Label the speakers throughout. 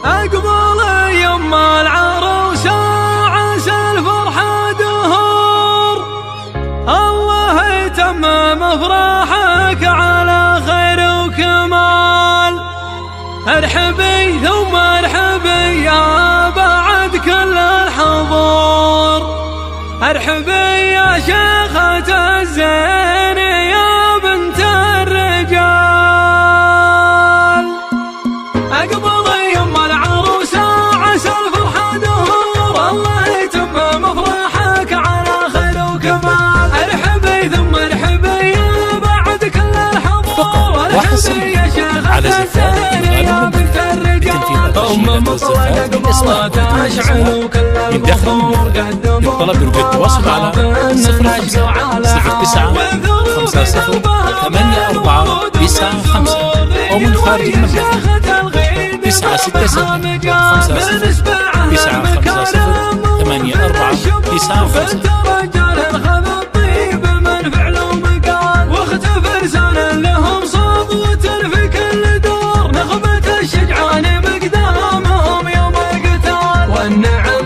Speaker 1: أقبل يوم العروس عسى الفرحة دهور، الله يتمم أفراحك على خير وكمال. ارحبي ثم ارحبي يا بعد كل الحضور، ارحبي يا شيخة الزين يا بنت الرجال. أقبل يوم العروس عسى الفرحة دهور، الله يتمم أفراحك على خير وكمال. ارحبي ثم ارحبي يا بعد كل الحضور، ارحبي يا شيخة الزين يا بنت الرجال. أم مطلق أقبلت أشعل وكل البخور قدموا
Speaker 2: يطلب برقة التواصل على 05-09-50-84-95 أو من خارج المملكة 967-950-954-95.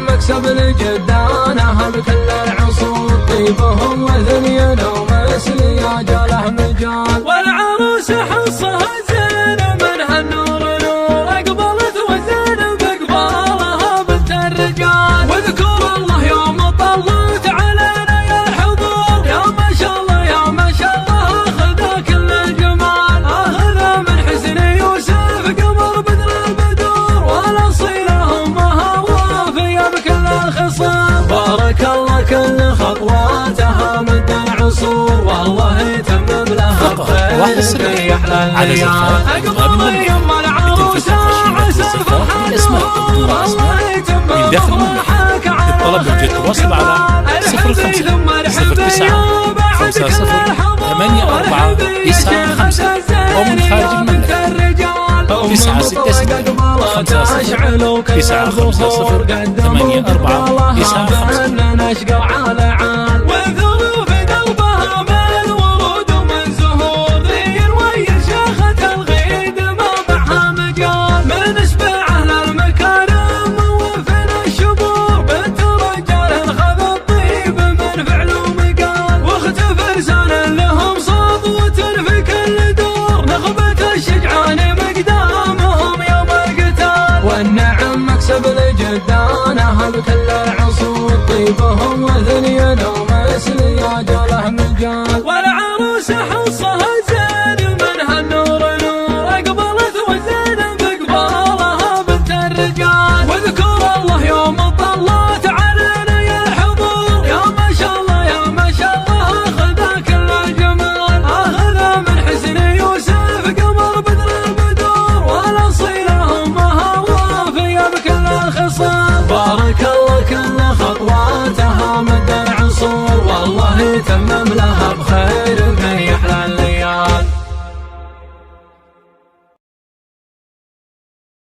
Speaker 1: مكسب الجدانة بكل العصور، طيبهم وثنين ومثل يا جاله مجال. والعروس حصها زين منها النور نور، أقبلت وزين بقبالها بنت الرجال. واذكر الله يوم طلت علينا يا الحضور، يا ما شاء الله يا ما شاء الله أخذ كل الجمال. أخذ من حسن يوسف قمر بدر البدور، والأصيلة أمها وافية بكل الخصال. بارك الله كل خطواتها مد العصور، والله يتمم لها الخير في أحلى الليال. أقبل يوم العروس عسى الفرحة دهور، الله يتمم أفراحك على خير وكمال. ارحبي ثم ارحبي يا بعد كل الحضور، ارحبي يا شيخة الزين يا بنت الرجال.
Speaker 2: 967-950-954-95.
Speaker 1: نشقى على عال، والظروف دربها من الورود ومن زهور. ذي الويل شيخة الغيد ما معها مجال، من اسباعه للمكارم وفن الشبور. بنت رجال خذ الطيب من فعل ومقال، واخت فرسان لهم صبوة في كل دور. نخبة الشجعان مقدامهم يوم القتال، والنعم مكسب الجدانة بكل العصور. طيبهم وثنين ومثل يا جاله مجال. والعروس حصها زين منها النور نور، أقبلت وزين بقبالها بنت الرجال. واذكر الله يوم طلت علينا يا الحضور، يا ما شاء الله يا ما شاء الله أخذ كل الجمال. أخذ من حسن يوسف قمر بدر البدور، والأصيلة أمها وافية بكل الخصال. بارك الله كل خطواتها مد العصور، والله يتمم